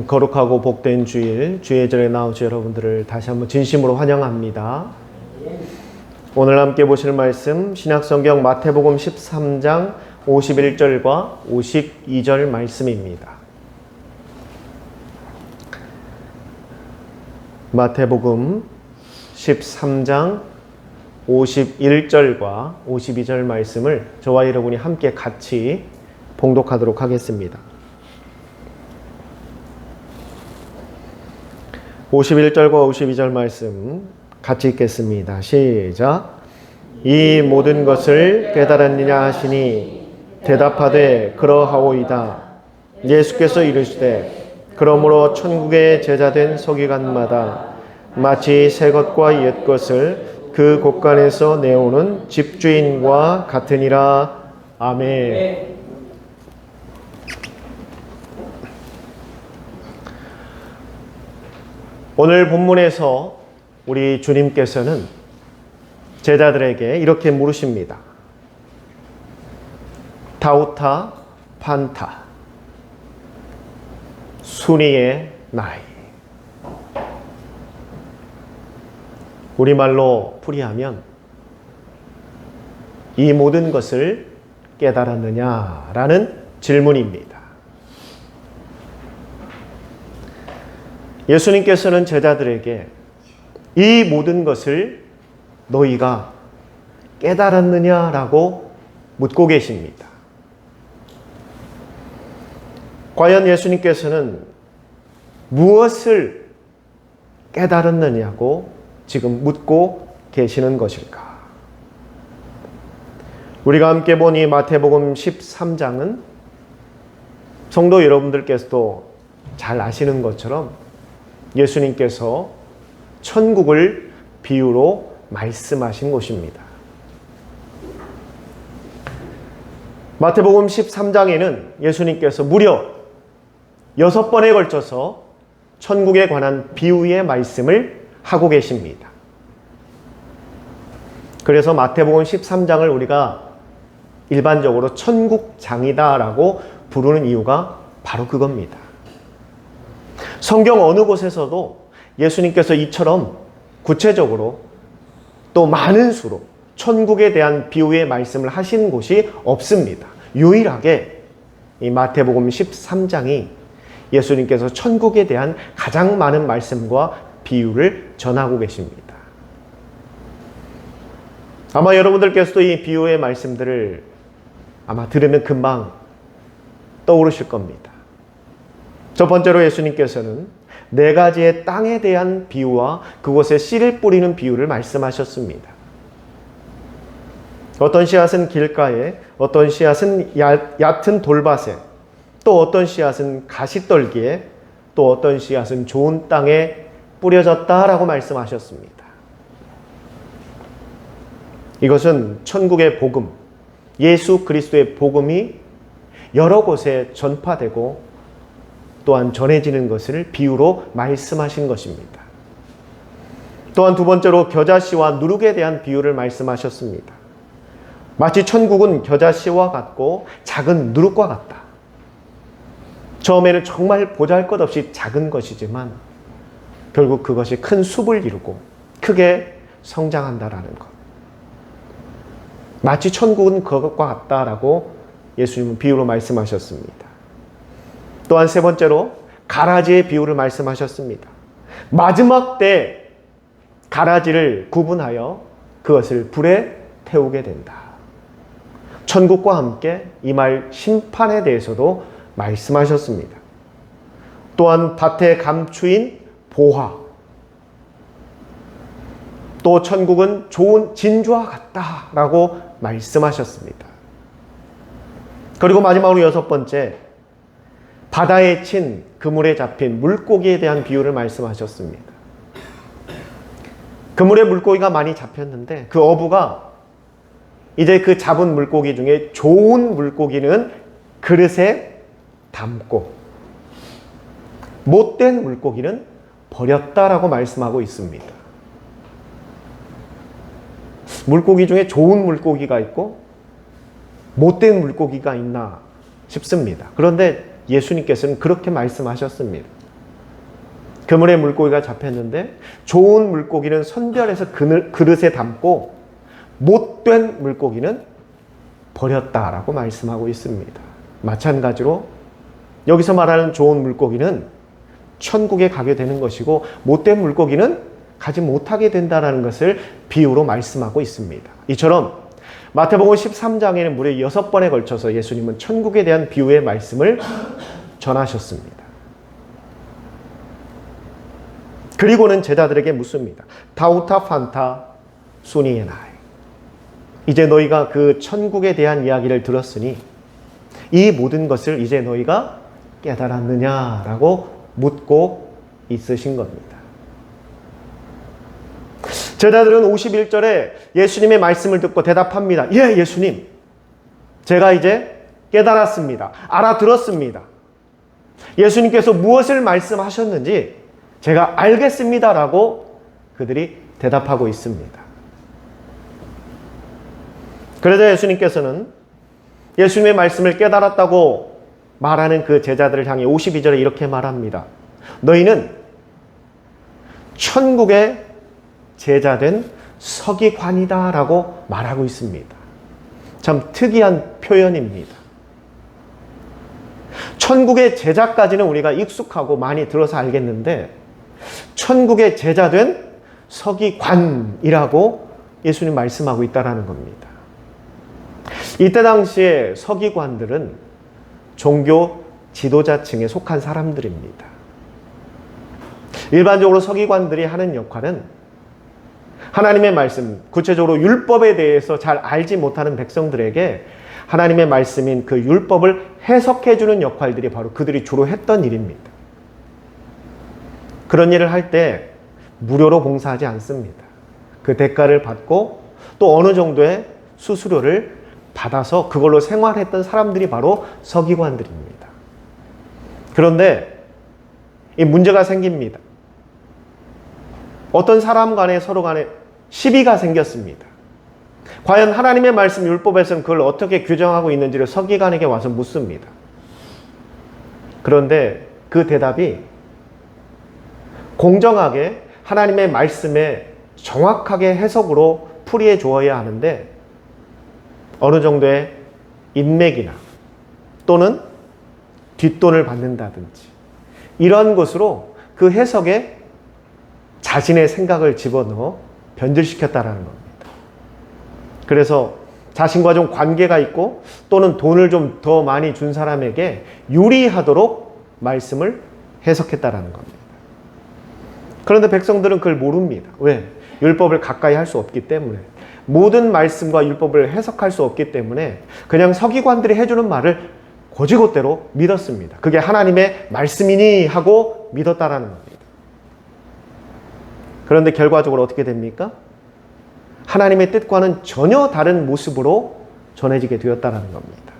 거룩하고 복된 주일, 주의 절에 나오신 여러분들을 다시 한번 진심으로 환영합니다. 오늘 함께 보실 말씀 신약성경 마태복음 13장 51절과 52절 말씀입니다. 마태복음 13장 51절과 52절 말씀을 저와 여러분이 함께 같이 봉독하도록 하겠습니다. 51절과 52절 말씀 같이 읽겠습니다. 시작. 이 모든 것을 깨달았느냐 하시니 대답하되 그러하오이다. 예수께서 이르시되 그러므로 천국의 제자된 서기관마다 마치 새 것과 옛 것을 그 곳간에서 내오는 집주인과 같으니라. 아멘. 오늘 본문에서 우리 주님께서는 제자들에게 이렇게 물으십니다. 타우타 판타, 순이의 나이. 우리말로 풀이하면 이 모든 것을 깨달았느냐라는 질문입니다. 예수님께서는 제자들에게 이 모든 것을 너희가 깨달았느냐라고 묻고 계십니다. 과연 예수님께서는 무엇을 깨달았느냐고 지금 묻고 계시는 것일까? 우리가 함께 본 이 마태복음 13장은 성도 여러분들께서도 잘 아시는 것처럼 예수님께서 천국을 비유로 말씀하신 곳입니다. 마태복음 13장에는 예수님께서 무려 6번에 걸쳐서 천국에 관한 비유의 말씀을 하고 계십니다. 그래서 마태복음 13장을 우리가 일반적으로 천국장이다라고 부르는 이유가 바로 그겁니다. 성경 어느 곳에서도 예수님께서 이처럼 구체적으로 또 많은 수로 천국에 대한 비유의 말씀을 하신 곳이 없습니다. 유일하게 이 마태복음 13장이 예수님께서 천국에 대한 가장 많은 말씀과 비유를 전하고 계십니다. 아마 여러분들께서도 이 비유의 말씀들을 아마 들으면 금방 떠오르실 겁니다. 첫 번째로 예수님께서는 4가지의 땅에 대한 비유와 그곳에 씨를 뿌리는 비유를 말씀하셨습니다. 어떤 씨앗은 길가에, 어떤 씨앗은 얕은 돌밭에, 또 어떤 씨앗은 가시떨기에, 또 어떤 씨앗은 좋은 땅에 뿌려졌다라고 말씀하셨습니다. 이것은 천국의 복음, 예수 그리스도의 복음이 여러 곳에 전파되고 또한 전해지는 것을 비유로 말씀하신 것입니다. 또한 두 번째로 겨자씨와 누룩에 대한 비유를 말씀하셨습니다. 마치 천국은 겨자씨와 같고 작은 누룩과 같다. 처음에는 정말 보잘것없이 작은 것이지만 결국 그것이 큰 숲을 이루고 크게 성장한다라는 것. 마치 천국은 그것과 같다라고 예수님은 비유로 말씀하셨습니다. 또한 세 번째로 가라지의 비유를 말씀하셨습니다. 마지막 때 가라지를 구분하여 그것을 불에 태우게 된다. 천국과 함께 임할 심판에 대해서도 말씀하셨습니다. 또한 밭의 감추인 보화, 또 천국은 좋은 진주와 같다라고 말씀하셨습니다. 그리고 마지막으로 6번째, 바다에 친 그물에 잡힌 물고기에 대한 비유를 말씀하셨습니다. 그물에 물고기가 많이 잡혔는데 그 어부가 이제 그 잡은 물고기 중에 좋은 물고기는 그릇에 담고 못된 물고기는 버렸다라고 말씀하고 있습니다. 물고기 중에 좋은 물고기가 있고 못된 물고기가 있나 싶습니다. 그런데 예수님께서는 그렇게 말씀하셨습니다. 그물에 물고기가 잡혔는데 좋은 물고기는 선별해서 그릇에 담고 못된 물고기는 버렸다라고 말씀하고 있습니다. 마찬가지로 여기서 말하는 좋은 물고기는 천국에 가게 되는 것이고 못된 물고기는 가지 못하게 된다는 것을 비유로 말씀하고 있습니다. 이처럼 마태복음 13장에는 무려 6번에 걸쳐서 예수님은 천국에 대한 비유의 말씀을 전하셨습니다. 그리고는 제자들에게 묻습니다. 타우타 판타 수니에나이. 이제 너희가 그 천국에 대한 이야기를 들었으니 이 모든 것을 이제 너희가 깨달았느냐라고 묻고 있으신 겁니다. 제자들은 51절에 예수님의 말씀을 듣고 대답합니다. 예, 예수님. 제가 이제 깨달았습니다. 알아들었습니다. 예수님께서 무엇을 말씀하셨는지 제가 알겠습니다라고 그들이 대답하고 있습니다. 그러자 예수님께서는 예수님의 말씀을 깨달았다고 말하는 그 제자들을 향해 52절에 이렇게 말합니다. 너희는 천국의 제자된 서기관이다 라고 말하고 있습니다. 참 특이한 표현입니다. 천국의 제자까지는 우리가 익숙하고 많이 들어서 알겠는데 천국의 제자된 서기관이라고 예수님 말씀하고 있다는 겁니다. 이때 당시에 서기관들은 종교 지도자층에 속한 사람들입니다. 일반적으로 서기관들이 하는 역할은 하나님의 말씀, 구체적으로 율법에 대해서 잘 알지 못하는 백성들에게 하나님의 말씀인 그 율법을 해석해 주는 역할들이 바로 그들이 주로 했던 일입니다. 그런 일을 할 때 무료로 봉사하지 않습니다. 그 대가를 받고 또 어느 정도의 수수료를 받아서 그걸로 생활했던 사람들이 바로 서기관들입니다. 그런데 이 문제가 생깁니다. 어떤 사람 간에 서로 간에 시비가 생겼습니다. 과연 하나님의 말씀 율법에서는 그걸 어떻게 규정하고 있는지를 서기관에게 와서 묻습니다. 그런데 그 대답이 공정하게 하나님의 말씀에 정확하게 해석으로 풀이해 주어야 하는데 어느 정도의 인맥이나 또는 뒷돈을 받는다든지 이러한 것으로 그 해석에 자신의 생각을 집어넣어 변질시켰다라는 겁니다. 그래서 자신과 좀 관계가 있고 또는 돈을 좀 더 많이 준 사람에게 유리하도록 말씀을 해석했다라는 겁니다. 그런데 백성들은 그걸 모릅니다. 왜? 율법을 가까이 할 수 없기 때문에. 모든 말씀과 율법을 해석할 수 없기 때문에 그냥 서기관들이 해주는 말을 곧이곧대로 믿었습니다. 그게 하나님의 말씀이니 하고 믿었다라는 겁니다. 그런데 결과적으로 어떻게 됩니까? 하나님의 뜻과는 전혀 다른 모습으로 전해지게 되었다는 겁니다.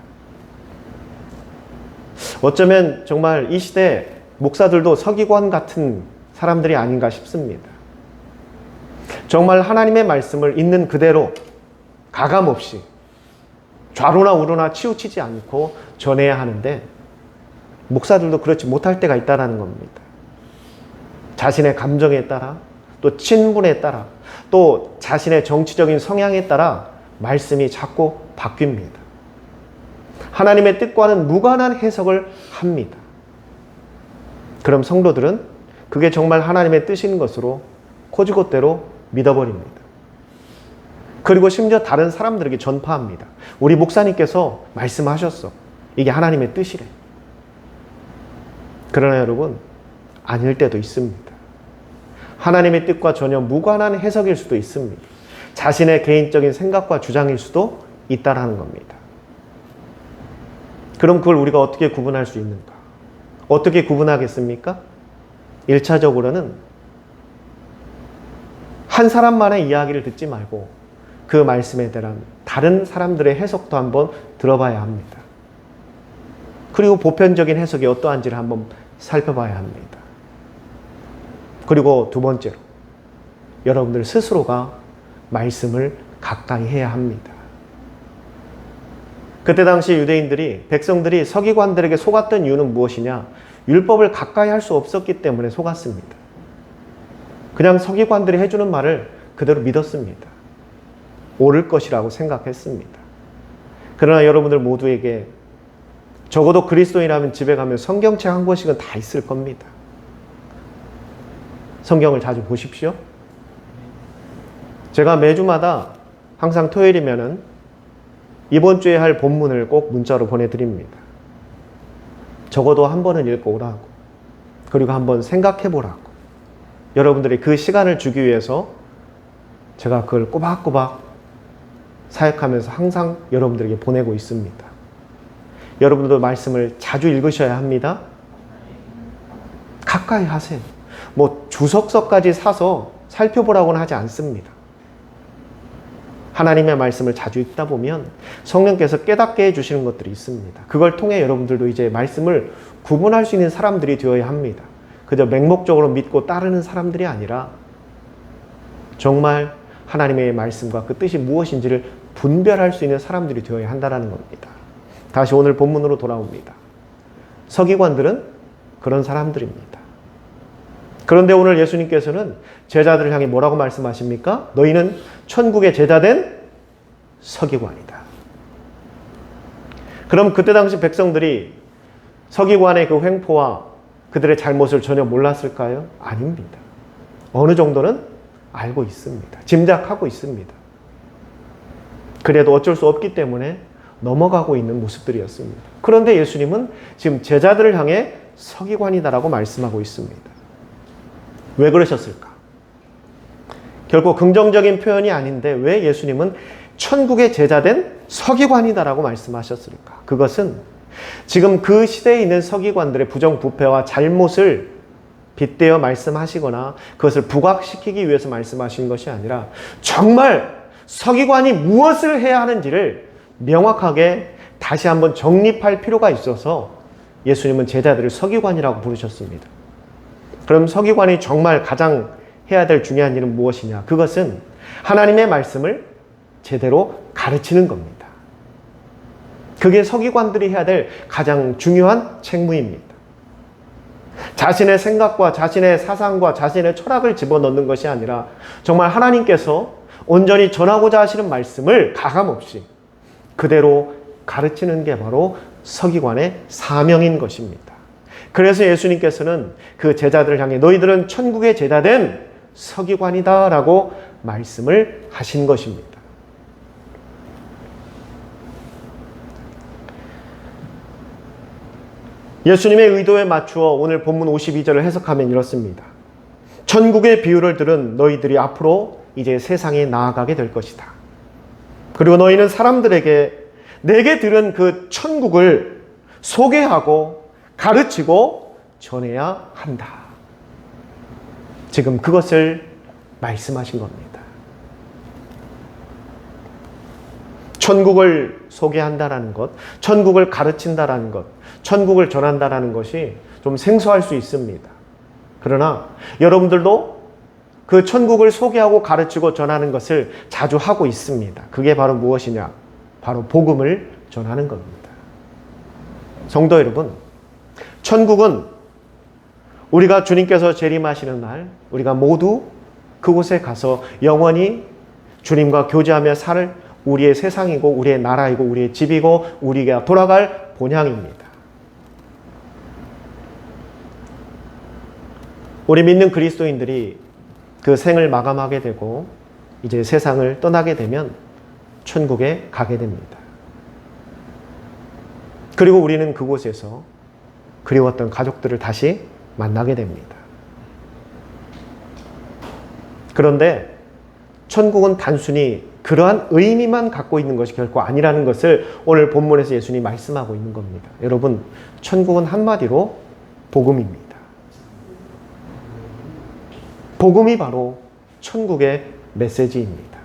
어쩌면 정말 이 시대 목사들도 서기관 같은 사람들이 아닌가 싶습니다. 정말 하나님의 말씀을 있는 그대로 가감없이 좌로나 우로나 치우치지 않고 전해야 하는데 목사들도 그렇지 못할 때가 있다는 겁니다. 자신의 감정에 따라 또 친분에 따라 또 자신의 정치적인 성향에 따라 말씀이 자꾸 바뀝니다. 하나님의 뜻과는 무관한 해석을 합니다. 그럼 성도들은 그게 정말 하나님의 뜻인 것으로 곧이곧대로 믿어버립니다. 그리고 심지어 다른 사람들에게 전파합니다. 우리 목사님께서 말씀하셨어. 이게 하나님의 뜻이래. 그러나 여러분, 아닐 때도 있습니다. 하나님의 뜻과 전혀 무관한 해석일 수도 있습니다. 자신의 개인적인 생각과 주장일 수도 있다는 겁니다. 그럼 그걸 우리가 어떻게 구분할 수 있는가? 어떻게 구분하겠습니까? 1차적으로는 한 사람만의 이야기를 듣지 말고 그 말씀에 대한 다른 사람들의 해석도 한번 들어봐야 합니다. 그리고 보편적인 해석이 어떠한지를 한번 살펴봐야 합니다. 그리고 두 번째로 여러분들 스스로가 말씀을 가까이 해야 합니다. 그때 당시 유대인들이 백성들이 서기관들에게 속았던 이유는 무엇이냐? 율법을 가까이 할 수 없었기 때문에 속았습니다. 그냥 서기관들이 해주는 말을 그대로 믿었습니다. 옳을 것이라고 생각했습니다. 그러나 여러분들 모두에게 적어도 그리스도인이라면 집에 가면 성경책 한 권씩은 다 있을 겁니다. 성경을 자주 보십시오. 제가 매주마다 항상 토요일이면은 이번 주에 할 본문을 꼭 문자로 보내드립니다. 적어도 한 번은 읽고 오라고, 그리고 한번 생각해 보라고, 여러분들이 그 시간을 주기 위해서 제가 그걸 꼬박꼬박 사역하면서 항상 여러분들에게 보내고 있습니다. 여러분들도 말씀을 자주 읽으셔야 합니다. 가까이 하세요. 뭐 주석서까지 사서 살펴보라고는 하지 않습니다. 하나님의 말씀을 자주 읽다 보면 성령께서 깨닫게 해주시는 것들이 있습니다. 그걸 통해 여러분들도 이제 말씀을 구분할 수 있는 사람들이 되어야 합니다. 그저 맹목적으로 믿고 따르는 사람들이 아니라 정말 하나님의 말씀과 그 뜻이 무엇인지를 분별할 수 있는 사람들이 되어야 한다는 겁니다. 다시 오늘 본문으로 돌아옵니다. 서기관들은 그런 사람들입니다. 그런데 오늘 예수님께서는 제자들을 향해 뭐라고 말씀하십니까? 너희는 천국의 제자된 서기관이다. 그럼 그때 당시 백성들이 서기관의 그 횡포와 그들의 잘못을 전혀 몰랐을까요? 아닙니다. 어느 정도는 알고 있습니다. 짐작하고 있습니다. 그래도 어쩔 수 없기 때문에 넘어가고 있는 모습들이었습니다. 그런데 예수님은 지금 제자들을 향해 서기관이다라고 말씀하고 있습니다. 왜 그러셨을까? 결코 긍정적인 표현이 아닌데 왜 예수님은 천국의 제자된 서기관이다라고 말씀하셨을까? 그것은 지금 그 시대에 있는 서기관들의 부정부패와 잘못을 빗대어 말씀하시거나 그것을 부각시키기 위해서 말씀하신 것이 아니라 정말 서기관이 무엇을 해야 하는지를 명확하게 다시 한번 정립할 필요가 있어서 예수님은 제자들을 서기관이라고 부르셨습니다. 그럼 서기관이 정말 가장 해야 될 중요한 일은 무엇이냐? 그것은 하나님의 말씀을 제대로 가르치는 겁니다. 그게 서기관들이 해야 될 가장 중요한 책무입니다. 자신의 생각과 자신의 사상과 자신의 철학을 집어넣는 것이 아니라 정말 하나님께서 온전히 전하고자 하시는 말씀을 가감없이 그대로 가르치는 게 바로 서기관의 사명인 것입니다. 그래서 예수님께서는 그 제자들을 향해 너희들은 천국의 제자된 서기관이다 라고 말씀을 하신 것입니다. 예수님의 의도에 맞추어 오늘 본문 52절을 해석하면 이렇습니다. 천국의 비유를 들은 너희들이 앞으로 이제 세상에 나아가게 될 것이다. 그리고 너희는 사람들에게 내게 들은 그 천국을 소개하고 가르치고 전해야 한다. 지금 그것을 말씀하신 겁니다. 천국을 소개한다라는 것, 천국을 가르친다라는 것, 천국을 전한다라는 것이 좀 생소할 수 있습니다. 그러나 여러분들도 그 천국을 소개하고 가르치고 전하는 것을 자주 하고 있습니다. 그게 바로 무엇이냐? 바로 복음을 전하는 겁니다. 성도 여러분, 천국은 우리가 주님께서 재림하시는 날 우리가 모두 그곳에 가서 영원히 주님과 교제하며 살 우리의 세상이고 우리의 나라이고 우리의 집이고 우리가 돌아갈 본향입니다. 우리 믿는 그리스도인들이 그 생을 마감하게 되고 이제 세상을 떠나게 되면 천국에 가게 됩니다. 그리고 우리는 그곳에서 그리웠던 가족들을 다시 만나게 됩니다. 그런데 천국은 단순히 그러한 의미만 갖고 있는 것이 결코 아니라는 것을 오늘 본문에서 예수님이 말씀하고 있는 겁니다. 여러분, 천국은 한마디로 복음입니다. 복음이 바로 천국의 메시지입니다.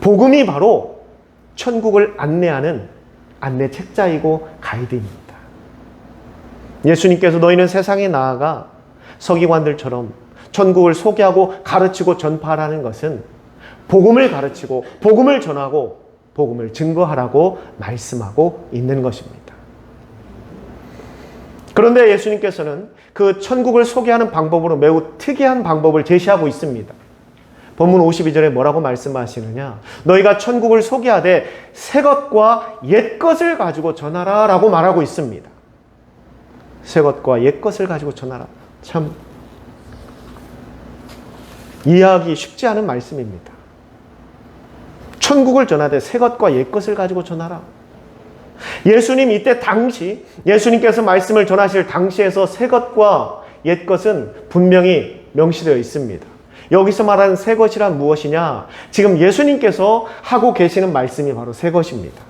복음이 바로 천국을 안내하는 안내 책자이고 가이드입니다. 예수님께서 너희는 세상에 나아가 서기관들처럼 천국을 소개하고 가르치고 전파하라는 것은 복음을 가르치고 복음을 전하고 복음을 증거하라고 말씀하고 있는 것입니다. 그런데 예수님께서는 그 천국을 소개하는 방법으로 매우 특이한 방법을 제시하고 있습니다. 본문 52절에 뭐라고 말씀하시느냐? 너희가 천국을 소개하되 새 것과 옛 것을 가지고 전하라 라고 말하고 있습니다. 새 것과 옛 것을 가지고 전하라. 참 이해하기 쉽지 않은 말씀입니다. 천국을 전하되 새 것과 옛 것을 가지고 전하라. 예수님 이때 당시 예수님께서 말씀을 전하실 당시에서 새 것과 옛 것은 분명히 명시되어 있습니다. 여기서 말하는 새 것이란 무엇이냐? 지금 예수님께서 하고 계시는 말씀이 바로 새 것입니다.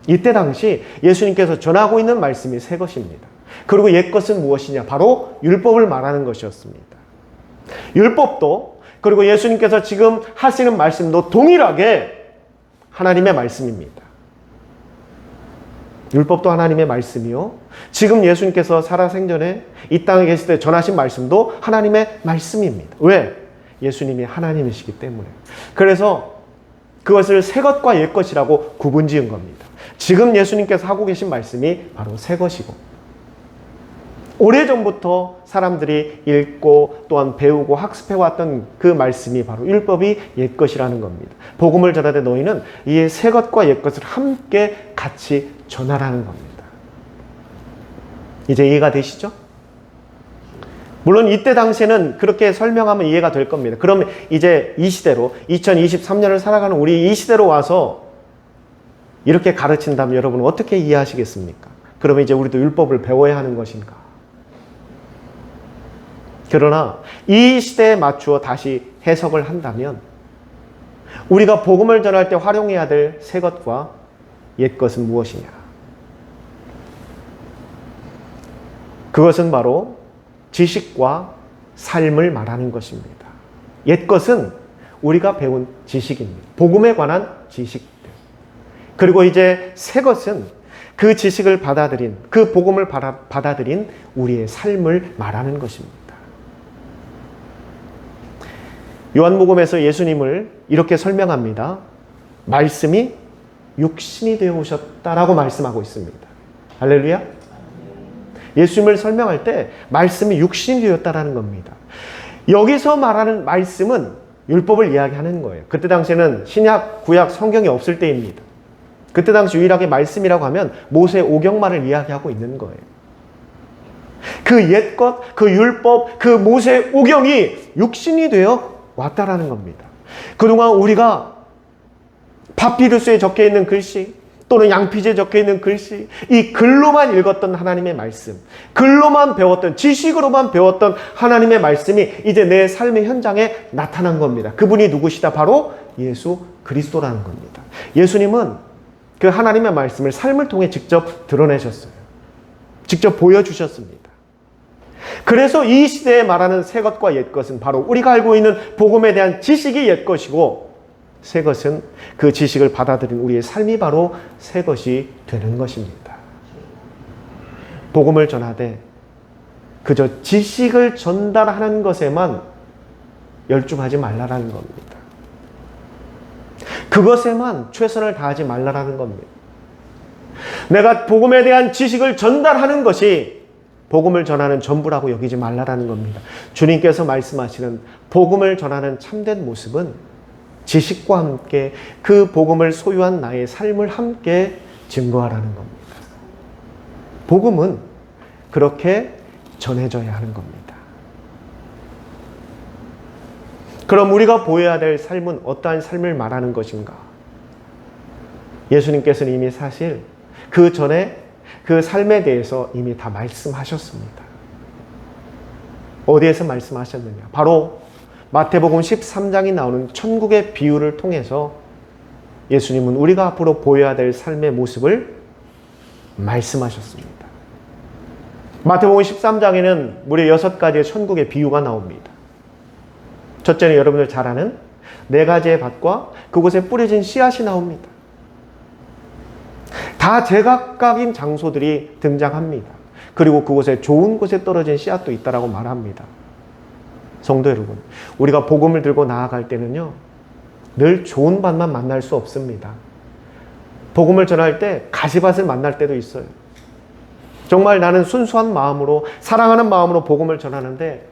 이때 당시 예수님께서 전하고 있는 말씀이 새 것입니다. 그리고 옛 것은 무엇이냐? 바로 율법을 말하는 것이었습니다. 율법도 그리고 예수님께서 지금 하시는 말씀도 동일하게 하나님의 말씀입니다. 율법도 하나님의 말씀이요. 지금 예수님께서 살아생전에 이 땅에 계실 때 전하신 말씀도 하나님의 말씀입니다. 왜? 예수님이 하나님이시기 때문에. 그래서 그것을 새 것과 옛 것이라고 구분 지은 겁니다. 지금 예수님께서 하고 계신 말씀이 바로 새 것이고, 오래전부터 사람들이 읽고 또한 배우고 학습해왔던 그 말씀이 바로 율법이 옛 것이라는 겁니다. 복음을 전하되 너희는 이 새 것과 옛 것을 함께 같이 전하라는 겁니다. 이제 이해가 되시죠? 물론 이때 당시에는 그렇게 설명하면 이해가 될 겁니다. 그러면 이제 이 시대로 2023년을 살아가는 우리 이 시대로 와서 이렇게 가르친다면 여러분은 어떻게 이해하시겠습니까? 그러면 이제 우리도 율법을 배워야 하는 것인가? 그러나 이 시대에 맞추어 다시 해석을 한다면 우리가 복음을 전할 때 활용해야 될 새 것과 옛 것은 무엇이냐? 그것은 바로 지식과 삶을 말하는 것입니다. 옛 것은 우리가 배운 지식입니다. 복음에 관한 지식들. 그리고 이제 새 것은 그 지식을 받아들인, 그 복음을 받아들인 우리의 삶을 말하는 것입니다. 요한복음에서 예수님을 이렇게 설명합니다. 말씀이 육신이 되어 오셨다라고 말씀하고 있습니다. 할렐루야. 예수님을 설명할 때 말씀이 육신이 되었다라는 겁니다. 여기서 말하는 말씀은 율법을 이야기하는 거예요. 그때 당시에는 신약, 구약, 성경이 없을 때입니다. 그때 당시 유일하게 말씀이라고 하면 모세 오경만을 이야기하고 있는 거예요. 그 옛것, 그 율법, 그 모세 오경이 육신이 되어 왔다라는 겁니다. 그동안 우리가 파피루스에 적혀있는 글씨 또는 양피지에 적혀있는 글씨, 이 글로만 읽었던 하나님의 말씀, 글로만 배웠던, 지식으로만 배웠던 하나님의 말씀이 이제 내 삶의 현장에 나타난 겁니다. 그분이 누구시다? 바로 예수 그리스도라는 겁니다. 예수님은 그 하나님의 말씀을 삶을 통해 직접 드러내셨어요. 직접 보여주셨습니다. 그래서 이 시대에 말하는 새 것과 옛 것은 바로 우리가 알고 있는 복음에 대한 지식이 옛 것이고, 새 것은 그 지식을 받아들인 우리의 삶이 바로 새 것이 되는 것입니다. 복음을 전하되 그저 지식을 전달하는 것에만 열중하지 말라라는 겁니다. 그것에만 최선을 다하지 말라라는 겁니다. 내가 복음에 대한 지식을 전달하는 것이 복음을 전하는 전부라고 여기지 말라라는 겁니다. 주님께서 말씀하시는 복음을 전하는 참된 모습은 지식과 함께 그 복음을 소유한 나의 삶을 함께 증거하라는 겁니다. 복음은 그렇게 전해져야 하는 겁니다. 그럼 우리가 보여야 될 삶은 어떠한 삶을 말하는 것인가? 예수님께서는 이미 사실 그 전에 그 삶에 대해서 이미 다 말씀하셨습니다. 어디에서 말씀하셨느냐? 바로 마태복음 13장이 나오는 천국의 비유를 통해서 예수님은 우리가 앞으로 보여야 될 삶의 모습을 말씀하셨습니다. 마태복음 13장에는 무려 6가지의 천국의 비유가 나옵니다. 첫째는 여러분들 잘 아는 4가지의 밭과 그곳에 뿌려진 씨앗이 나옵니다. 다 제각각인 장소들이 등장합니다. 그리고 그곳에 좋은 곳에 떨어진 씨앗도 있다라고 말합니다. 성도 여러분, 우리가 복음을 들고 나아갈 때는요, 늘 좋은 밭만 만날 수 없습니다. 복음을 전할 때 가시밭을 만날 때도 있어요. 정말 나는 순수한 마음으로 사랑하는 마음으로 복음을 전하는데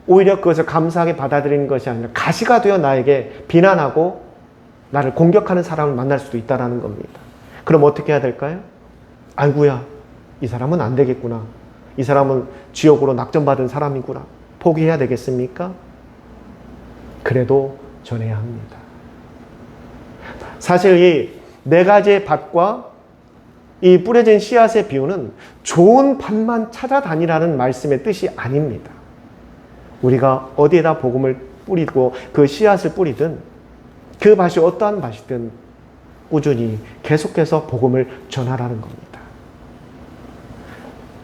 오히려 그것을 감사하게 받아들이는 것이 아니라 가시가 되어 나에게 비난하고 나를 공격하는 사람을 만날 수도 있다는 겁니다. 그럼 어떻게 해야 될까요? 아이고야, 이 사람은 안 되겠구나. 이 사람은 지옥으로 낙점받은 사람이구나. 포기해야 되겠습니까? 그래도 전해야 합니다. 사실 이 네 가지의 밭과 이 뿌려진 씨앗의 비유는 좋은 밭만 찾아다니라는 말씀의 뜻이 아닙니다. 우리가 어디에다 복음을 뿌리고 그 씨앗을 뿌리든 그 밭이 어떠한 밭이든 꾸준히 계속해서 복음을 전하라는 겁니다.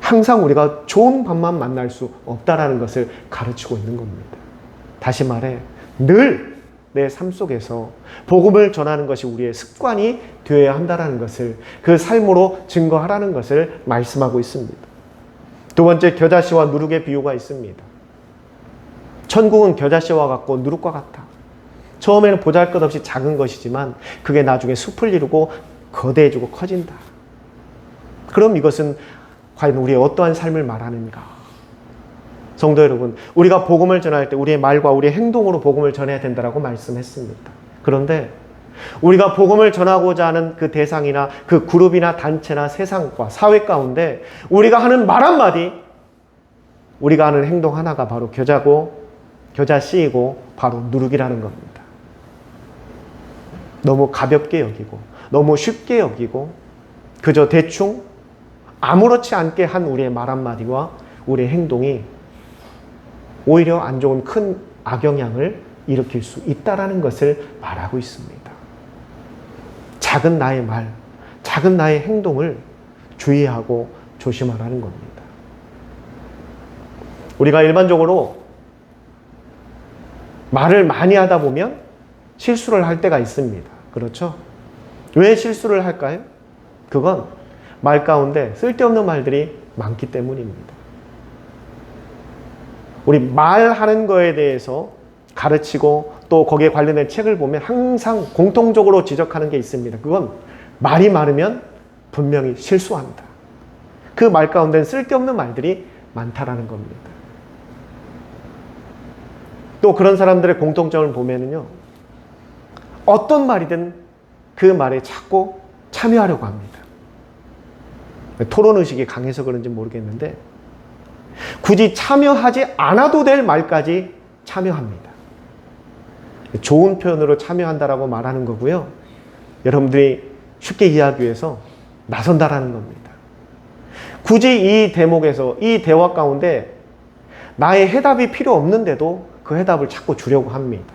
항상 우리가 좋은 밭만 만날 수 없다라는 것을 가르치고 있는 겁니다. 다시 말해 늘 내 삶 속에서 복음을 전하는 것이 우리의 습관이 되어야 한다는 것을 그 삶으로 증거하라는 것을 말씀하고 있습니다. 두 번째, 겨자씨와 누룩의 비유가 있습니다. 천국은 겨자씨와 같고 누룩과 같아. 처음에는 보잘것없이 작은 것이지만 그게 나중에 숲을 이루고 거대해지고 커진다. 그럼 이것은 과연 우리의 어떠한 삶을 말하는가? 성도 여러분, 우리가 복음을 전할 때 우리의 말과 우리의 행동으로 복음을 전해야 된다고 말씀했습니다. 그런데 우리가 복음을 전하고자 하는 그 대상이나 그 그룹이나 단체나 세상과 사회 가운데 우리가 하는 말 한마디, 우리가 하는 행동 하나가 바로 겨자씨이고 바로 누룩이라는 겁니다. 너무 가볍게 여기고 너무 쉽게 여기고 그저 대충 아무렇지 않게 한 우리의 말 한마디와 우리의 행동이 오히려 안 좋은 큰 악영향을 일으킬 수 있다는 것을 말하고 있습니다. 작은 나의 말, 작은 나의 행동을 주의하고 조심하라는 겁니다. 우리가 일반적으로 말을 많이 하다 보면 실수를 할 때가 있습니다. 그렇죠? 왜 실수를 할까요? 그건 말 가운데 쓸데없는 말들이 많기 때문입니다. 우리 말하는 거에 대해서 가르치고 또 거기에 관련된 책을 보면 항상 공통적으로 지적하는 게 있습니다. 그건 말이 많으면 분명히 실수한다. 그 말 가운데는 쓸데없는 말들이 많다라는 겁니다. 또 그런 사람들의 공통점을 보면은요, 어떤 말이든 그 말에 자꾸 참여하려고 합니다. 토론 의식이 강해서 그런지 모르겠는데 굳이 참여하지 않아도 될 말까지 참여합니다. 좋은 표현으로 참여한다라고 말하는 거고요. 여러분들이 쉽게 이해하기 위해서 나선다라는 겁니다. 굳이 이 대목에서 이 대화 가운데 나의 해답이 필요 없는데도 그 해답을 자꾸 주려고 합니다.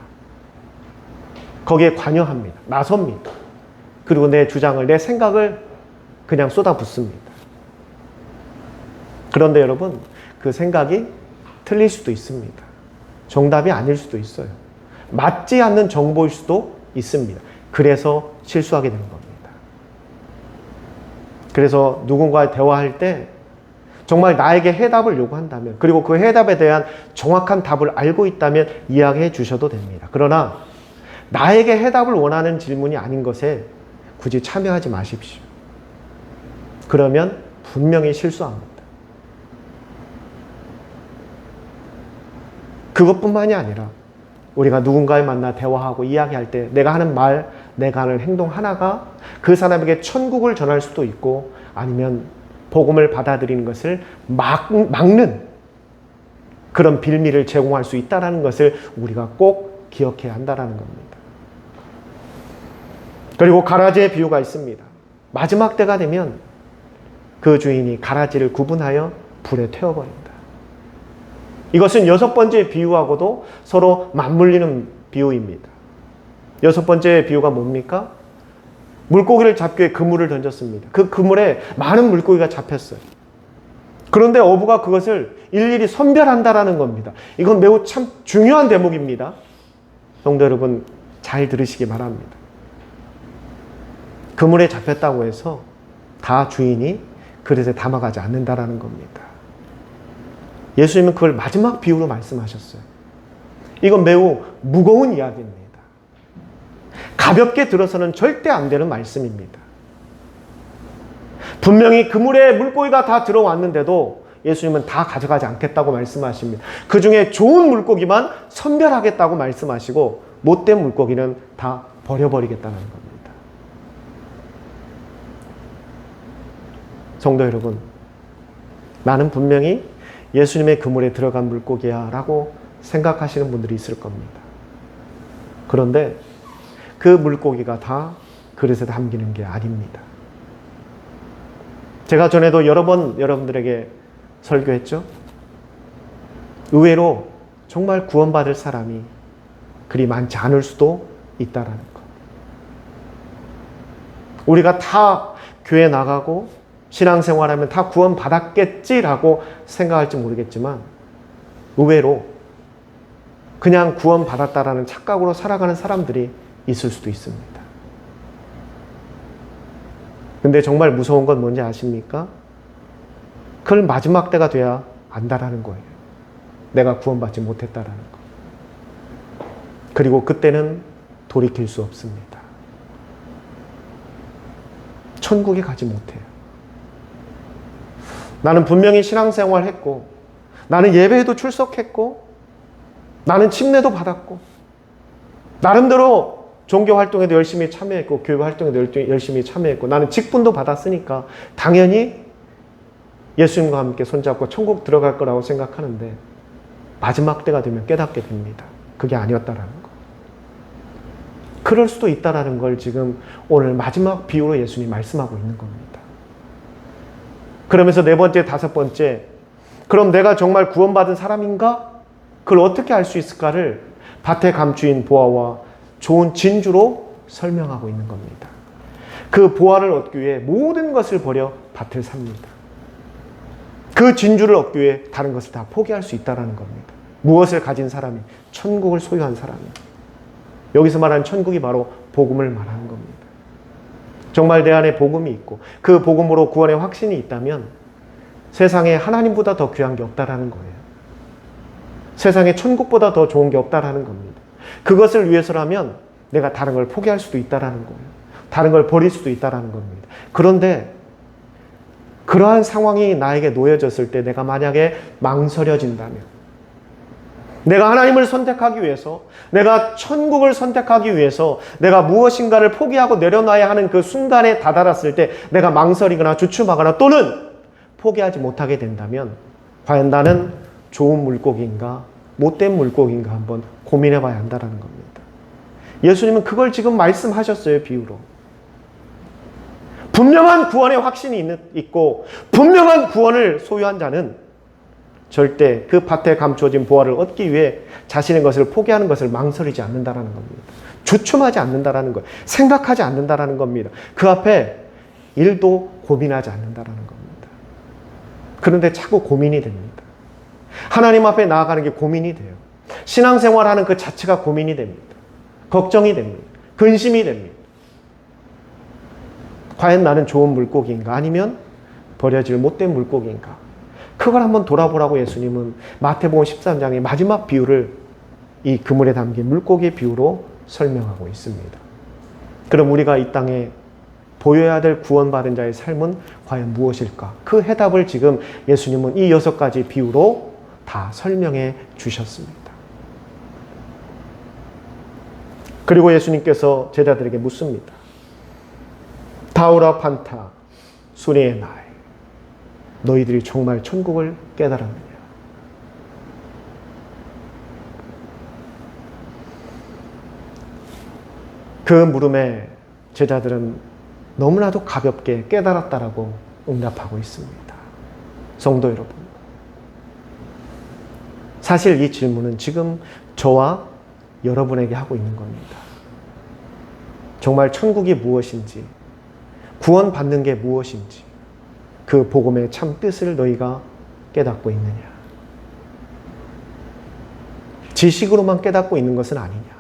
거기에 관여합니다. 나섭니다. 그리고 내 주장을, 내 생각을 그냥 쏟아붓습니다. 그런데 여러분, 그 생각이 틀릴 수도 있습니다. 정답이 아닐 수도 있어요. 맞지 않는 정보일 수도 있습니다. 그래서 실수하게 되는 겁니다. 그래서 누군가와 대화할 때 정말 나에게 해답을 요구한다면, 그리고 그 해답에 대한 정확한 답을 알고 있다면 이야기해 주셔도 됩니다. 그러나 나에게 해답을 원하는 질문이 아닌 것에 굳이 참여하지 마십시오. 그러면 분명히 실수합니다. 그것뿐만이 아니라 우리가 누군가를 만나 대화하고 이야기할 때 내가 하는 말, 내가 하는 행동 하나가 그 사람에게 천국을 전할 수도 있고 아니면 복음을 받아들이는 것을 막는 그런 빌미를 제공할 수 있다는 것을 우리가 꼭 기억해야 한다는 겁니다. 그리고 가라지의 비유가 있습니다. 마지막 때가 되면 그 주인이 가라지를 구분하여 불에 태워버린다. 이것은 여섯 번째 비유하고도 서로 맞물리는 비유입니다. 여섯 번째 비유가 뭡니까? 물고기를 잡기 위해 그물을 던졌습니다. 그 그물에 많은 물고기가 잡혔어요. 그런데 어부가 그것을 일일이 선별한다라는 겁니다. 이건 매우 참 중요한 대목입니다. 성도 여러분, 잘 들으시기 바랍니다. 그물에 잡혔다고 해서 다 주인이 그릇에 담아가지 않는다라는 겁니다. 예수님은 그걸 마지막 비유로 말씀하셨어요. 이건 매우 무거운 이야기입니다. 가볍게 들어서는 절대 안 되는 말씀입니다. 분명히 그물에 물고기가 다 들어왔는데도 예수님은 다 가져가지 않겠다고 말씀하십니다. 그 중에 좋은 물고기만 선별하겠다고 말씀하시고 못된 물고기는 다 버려버리겠다는 겁니다. 성도 여러분, 나는 분명히 예수님의 그물에 들어간 물고기야 라고 생각하시는 분들이 있을 겁니다. 그런데 그 물고기가 다 그릇에 담기는 게 아닙니다. 제가 전에도 여러 번 여러분들에게 설교했죠. 의외로 정말 구원받을 사람이 그리 많지 않을 수도 있다라는 것. 우리가 다 교회 나가고 신앙생활하면 다 구원받았겠지라고 생각할지 모르겠지만 의외로 그냥 구원받았다라는 착각으로 살아가는 사람들이 있을 수도 있습니다. 근데 정말 무서운 건 뭔지 아십니까? 그걸 마지막 때가 돼야 안다라는 거예요. 내가 구원받지 못했다라는 거. 그리고 그때는 돌이킬 수 없습니다. 천국에 가지 못해요. 나는 분명히 신앙생활 했고, 나는 예배에도 출석했고, 나는 침례도 받았고, 나름대로 종교 활동에도 열심히 참여했고, 교회 활동에도 열심히 참여했고, 나는 직분도 받았으니까 당연히 예수님과 함께 손잡고 천국 들어갈 거라고 생각하는데 마지막 때가 되면 깨닫게 됩니다. 그게 아니었다라는 거. 그럴 수도 있다라는 걸 지금 오늘 마지막 비유로 예수님이 말씀하고 있는 겁니다. 그러면서 네 번째, 다섯 번째, 그럼 내가 정말 구원받은 사람인가? 그걸 어떻게 알 수 있을까를 밭에 감추인 보화와 좋은 진주로 설명하고 있는 겁니다. 그 보화를 얻기 위해 모든 것을 버려 밭을 삽니다. 그 진주를 얻기 위해 다른 것을 다 포기할 수 있다는 겁니다. 무엇을 가진 사람이? 천국을 소유한 사람이. 여기서 말하는 천국이 바로 복음을 말하는 겁니다. 정말 내 안에 복음이 있고 그 복음으로 구원의 확신이 있다면 세상에 하나님보다 더 귀한 게 없다라는 거예요. 세상에 천국보다 더 좋은 게 없다라는 겁니다. 그것을 위해서라면 내가 다른 걸 포기할 수도 있다라는 거예요. 다른 걸 버릴 수도 있다라는 겁니다. 그런데 그러한 상황이 나에게 놓여졌을 때 내가 만약에 망설여진다면, 내가 하나님을 선택하기 위해서, 내가 천국을 선택하기 위해서 내가 무엇인가를 포기하고 내려놔야 하는 그 순간에 다다랐을 때 내가 망설이거나 주춤하거나 또는 포기하지 못하게 된다면 과연 나는 좋은 물고기인가 못된 물고기인가 한번 고민해 봐야 한다는 겁니다. 예수님은 그걸 지금 말씀하셨어요, 비유로. 분명한 구원의 확신이 있고 분명한 구원을 소유한 자는 절대 그 밭에 감추어진 보화를 얻기 위해 자신의 것을 포기하는 것을 망설이지 않는다라는 겁니다. 주춤하지 않는다라는 거예요. 생각하지 않는다라는 겁니다. 그 앞에 일도 고민하지 않는다라는 겁니다. 그런데 자꾸 고민이 됩니다. 하나님 앞에 나아가는 게 고민이 돼요. 신앙생활하는 그 자체가 고민이 됩니다. 걱정이 됩니다. 근심이 됩니다. 과연 나는 좋은 물고기인가? 아니면 버려질 못된 물고기인가? 그걸 한번 돌아보라고 예수님은 마태복음 13장의 마지막 비유를 이 그물에 담긴 물고기의 비유로 설명하고 있습니다. 그럼 우리가 이 땅에 보여야 될 구원받은 자의 삶은 과연 무엇일까? 그 해답을 지금 예수님은 이 6가지 비유로 다 설명해 주셨습니다. 그리고 예수님께서 제자들에게 묻습니다. 다우라 판타 수레의 나이, 너희들이 정말 천국을 깨달았느냐? 그 물음에 제자들은 너무나도 가볍게 깨달았다라고 응답하고 있습니다. 성도 여러분, 사실 이 질문은 지금 저와 여러분에게 하고 있는 겁니다. 정말 천국이 무엇인지, 구원받는 게 무엇인지, 그 복음의 참 뜻을 너희가 깨닫고 있느냐? 지식으로만 깨닫고 있는 것은 아니냐?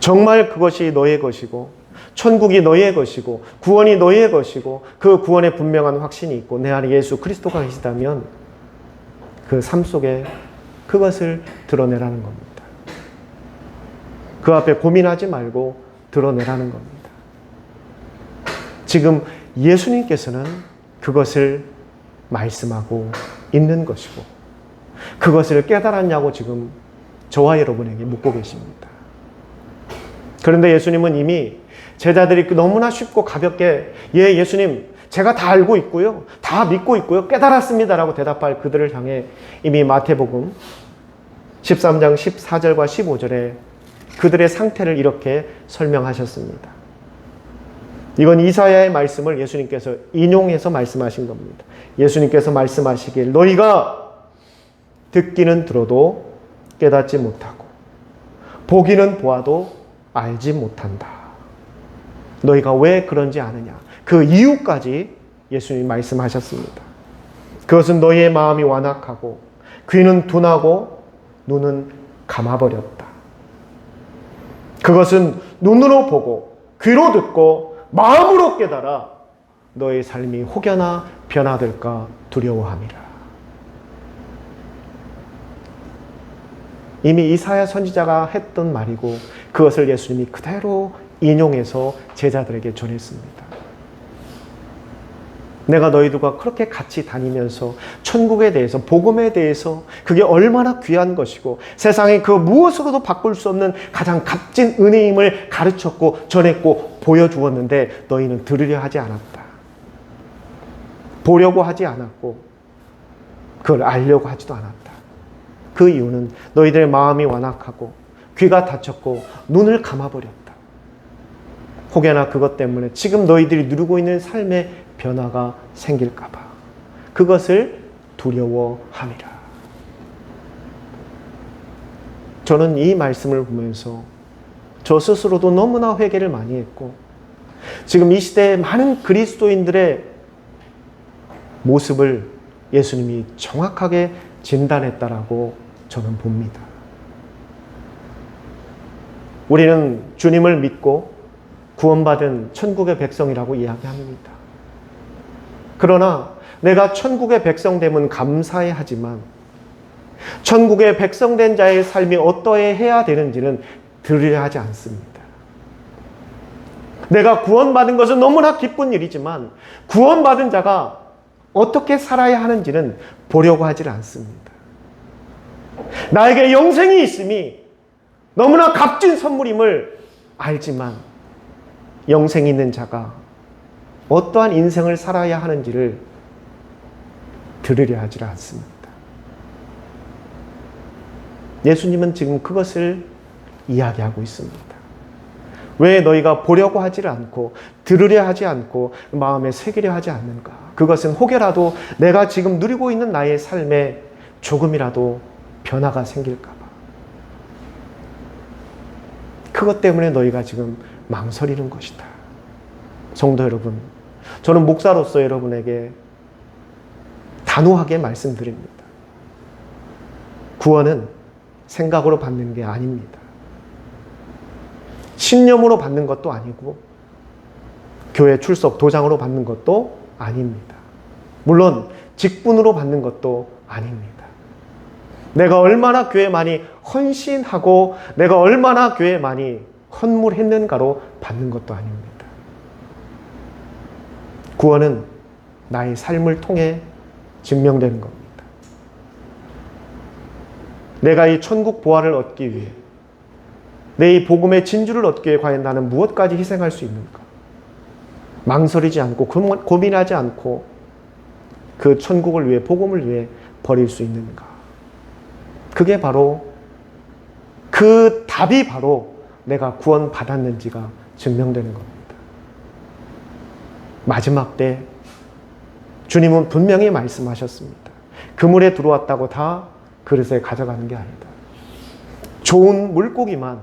정말 그것이 너의 것이고 천국이 너의 것이고 구원이 너의 것이고 그 구원에 분명한 확신이 있고 내 안에 예수 그리스도가 계시다면 그 삶 속에 그것을 드러내라는 겁니다. 그 앞에 고민하지 말고 드러내라는 겁니다. 지금 예수님께서는 그것을 말씀하고 있는 것이고 그것을 깨달았냐고 지금 저와 여러분에게 묻고 계십니다. 그런데 예수님은 이미 제자들이 너무나 쉽고 가볍게 예, 예수님 제가 다 알고 있고요. 다 믿고 있고요. 깨달았습니다라고 대답할 그들을 향해 이미 마태복음 13장 14절과 15절에 그들의 상태를 이렇게 설명하셨습니다. 이건 이사야의 말씀을 예수님께서 인용해서 말씀하신 겁니다. 예수님께서 말씀하시길 너희가 듣기는 들어도 깨닫지 못하고 보기는 보아도 알지 못한다. 너희가 왜 그런지 아느냐. 그 이유까지 예수님이 말씀하셨습니다. 그것은 너희의 마음이 완악하고 귀는 둔하고 눈은 감아버렸다. 그것은 눈으로 보고 귀로 듣고 마음으로 깨달아 너의 삶이 혹여나 변화될까 두려워함이라. 이미 이사야 선지자가 했던 말이고 그것을 예수님이 그대로 인용해서 제자들에게 전했습니다. 내가 너희들과 그렇게 같이 다니면서 천국에 대해서 복음에 대해서 그게 얼마나 귀한 것이고 세상에 그 무엇으로도 바꿀 수 없는 가장 값진 은혜임을 가르쳤고 전했고 보여주었는데 너희는 들으려 하지 않았다. 보려고 하지 않았고 그걸 알려고 하지도 않았다. 그 이유는 너희들의 마음이 완악하고 귀가 닫혔고 눈을 감아버렸다. 혹여나 그것 때문에 지금 너희들이 누리고 있는 삶의 변화가 생길까 봐 그것을 두려워함이라. 저는 이 말씀을 보면서 저 스스로도 너무나 회개를 많이 했고 지금 이 시대의 많은 그리스도인들의 모습을 예수님이 정확하게 진단했다라고 저는 봅니다. 우리는 주님을 믿고 구원받은 천국의 백성이라고 이야기합니다. 그러나 내가 천국의 백성됨은 감사해 하지만 천국의 백성된 자의 삶이 어떠해야 되는지는 들으려 하지 않습니다. 내가 구원받은 것은 너무나 기쁜 일이지만 구원받은 자가 어떻게 살아야 하는지는 보려고 하지 않습니다. 나에게 영생이 있음이 너무나 값진 선물임을 알지만 영생이 있는 자가 어떠한 인생을 살아야 하는지를 들으려 하지 않습니다. 예수님은 지금 그것을 이야기하고 있습니다. 왜 너희가 보려고 하지 않고 들으려 하지 않고 마음에 새기려 하지 않는가? 그것은 혹여라도 내가 지금 누리고 있는 나의 삶에 조금이라도 변화가 생길까 봐. 그것 때문에 너희가 지금 망설이는 것이다. 성도 여러분, 저는 목사로서 여러분에게 단호하게 말씀드립니다. 구원은 생각으로 받는 게 아닙니다. 신념으로 받는 것도 아니고 교회 출석 도장으로 받는 것도 아닙니다. 물론 직분으로 받는 것도 아닙니다. 내가 얼마나 교회에 많이 헌신하고 내가 얼마나 교회에 많이 헌물했는가로 받는 것도 아닙니다. 구원은 나의 삶을 통해 증명되는 겁니다. 내가 이 천국 보화를 얻기 위해 내 이 복음의 진주를 얻기 위해 과연 나는 무엇까지 희생할 수 있는가? 망설이지 않고 고민하지 않고 그 천국을 위해 복음을 위해 버릴 수 있는가? 그게 바로 그 답이 바로 내가 구원 받았는지가 증명되는 겁니다. 마지막 때 주님은 분명히 말씀하셨습니다. 그물에 들어왔다고 다 그릇에 가져가는 게 아니다. 좋은 물고기만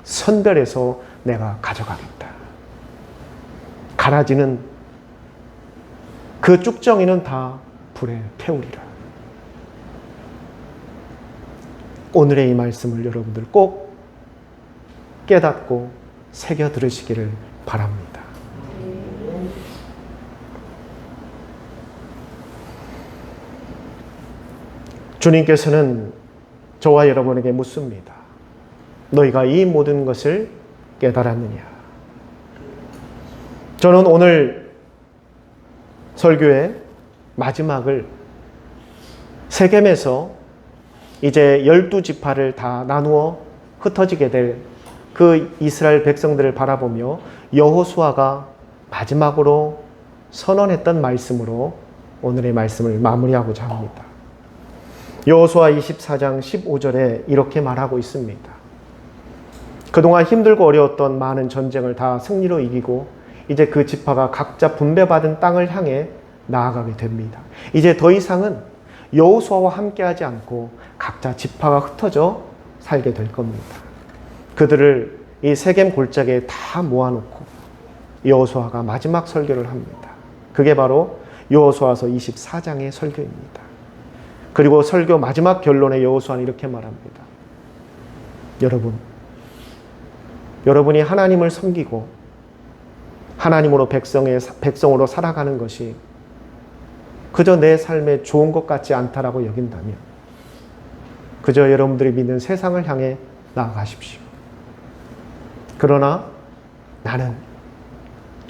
선별해서 내가 가져가겠다. 가라지는 그 쭉정이는 다 불에 태우리라. 오늘의 이 말씀을 여러분들 꼭 깨닫고 새겨 들으시기를 바랍니다. 주님께서는 저와 여러분에게 묻습니다. 너희가 이 모든 것을 깨달았느냐? 저는 오늘 설교의 마지막을 세겜에서 이제 12지파를 다 나누어 흩어지게 될 그 이스라엘 백성들을 바라보며 여호수아가 마지막으로 선언했던 말씀으로 오늘의 말씀을 마무리하고자 합니다. 여호수아 24장 15절에 이렇게 말하고 있습니다. 그동안 힘들고 어려웠던 많은 전쟁을 다 승리로 이기고 이제 그 지파가 각자 분배받은 땅을 향해 나아가게 됩니다. 이제 더 이상은 여호수아와 함께하지 않고 각자 지파가 흩어져 살게 될 겁니다. 그들을 이 세겜 골짜기에 다 모아놓고 여호수아가 마지막 설교를 합니다. 그게 바로 여호수아서 24장의 설교입니다. 그리고 설교 마지막 결론에 여호수아는 이렇게 말합니다. 여러분이 하나님을 섬기고 하나님으로 백성으로 살아가는 것이 그저 내 삶에 좋은 것 같지 않다라고 여긴다면 그저 여러분들이 믿는 세상을 향해 나아가십시오. 그러나 나는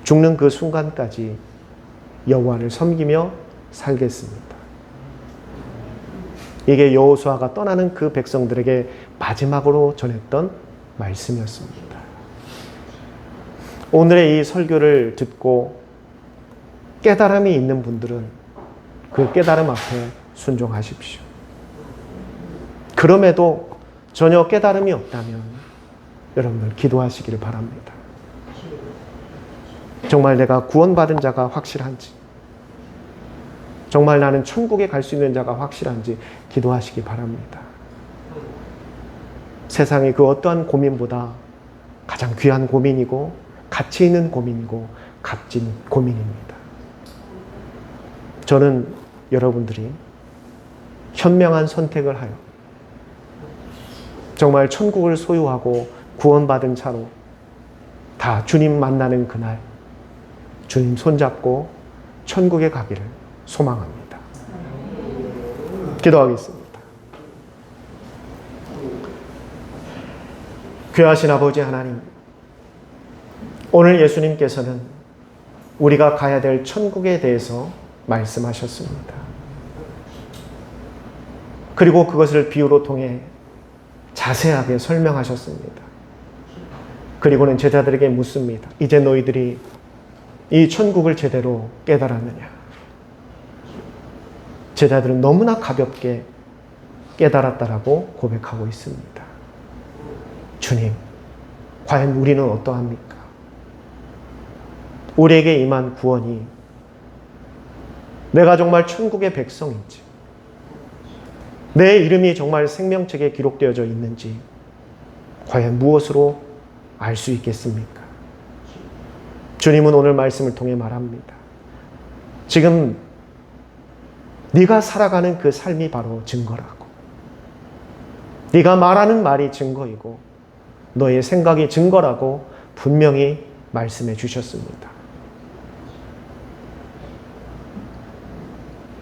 죽는 그 순간까지 여호와를 섬기며 살겠습니다. 이게 여호수아가 떠나는 그 백성들에게 마지막으로 전했던 말씀이었습니다. 오늘의 이 설교를 듣고 깨달음이 있는 분들은 그 깨달음 앞에 순종하십시오. 그럼에도 전혀 깨달음이 없다면 여러분들 기도하시기를 바랍니다. 정말 내가 구원받은 자가 확실한지, 정말 나는 천국에 갈 수 있는 자가 확실한지 기도하시기 바랍니다. 세상의 그 어떠한 고민보다 가장 귀한 고민이고 가치 있는 고민이고 값진 고민입니다. 저는 여러분들이 현명한 선택을 하여 정말 천국을 소유하고 구원받은 차로 다 주님 만나는 그날 주님 손잡고 천국에 가기를 소망합니다. 기도하겠습니다. 귀하신 아버지 하나님, 오늘 예수님께서는 우리가 가야 될 천국에 대해서 말씀하셨습니다. 그리고 그것을 비유로 통해 자세하게 설명하셨습니다. 그리고는 제자들에게 묻습니다. 이제 너희들이 이 천국을 제대로 깨달았느냐? 제자들은 너무나 가볍게 깨달았다라고 고백하고 있습니다. 주님, 과연 우리는 어떠합니까? 우리에게 임한 구원이 내가 정말 천국의 백성인지, 내 이름이 정말 생명책에 기록되어져 있는지 과연 무엇으로 알 수 있겠습니까? 주님은 오늘 말씀을 통해 말합니다. 지금 네가 살아가는 그 삶이 바로 증거라고. 네가 말하는 말이 증거이고 너의 생각이 증거라고 분명히 말씀해 주셨습니다.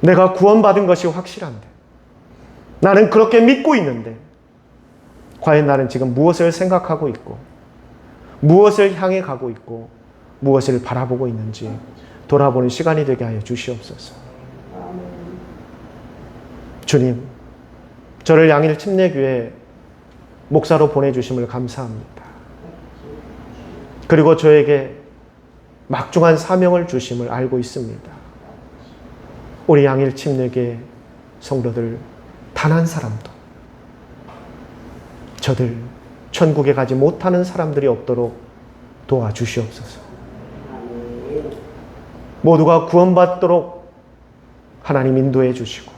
내가 구원받은 것이 확실한데, 나는 그렇게 믿고 있는데 과연 나는 지금 무엇을 생각하고 있고 무엇을 향해 가고 있고 무엇을 바라보고 있는지 돌아보는 시간이 되게 하여 주시옵소서. 주님, 저를 양일 침례교회 목사로 보내주심을 감사합니다. 그리고 저에게 막중한 사명을 주심을 알고 있습니다. 우리 양일 침례교회 성도들 단 한 사람도 저들 천국에 가지 못하는 사람들이 없도록 도와주시옵소서. 모두가 구원받도록 하나님 인도해 주시고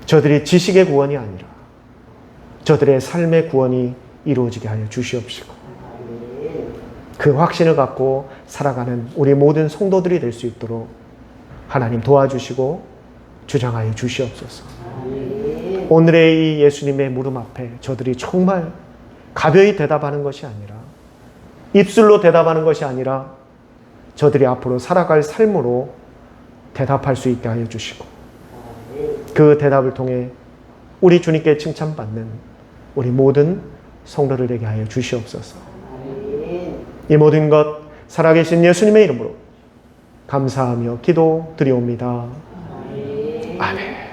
저들이 지식의 구원이 아니라 저들의 삶의 구원이 이루어지게 하여 주시옵시고 그 확신을 갖고 살아가는 우리 모든 성도들이 될 수 있도록 하나님 도와주시고 주장하여 주시옵소서. 오늘의 이 예수님의 물음 앞에 저들이 정말 가벼이 대답하는 것이 아니라 입술로 대답하는 것이 아니라 저들이 앞으로 살아갈 삶으로 대답할 수 있게 하여 주시고 그 대답을 통해 우리 주님께 칭찬받는 우리 모든 성도들 되게 하여 주시옵소서. 이 모든 것 살아계신 예수님의 이름으로 감사하며 기도 드리옵니다. 아멘.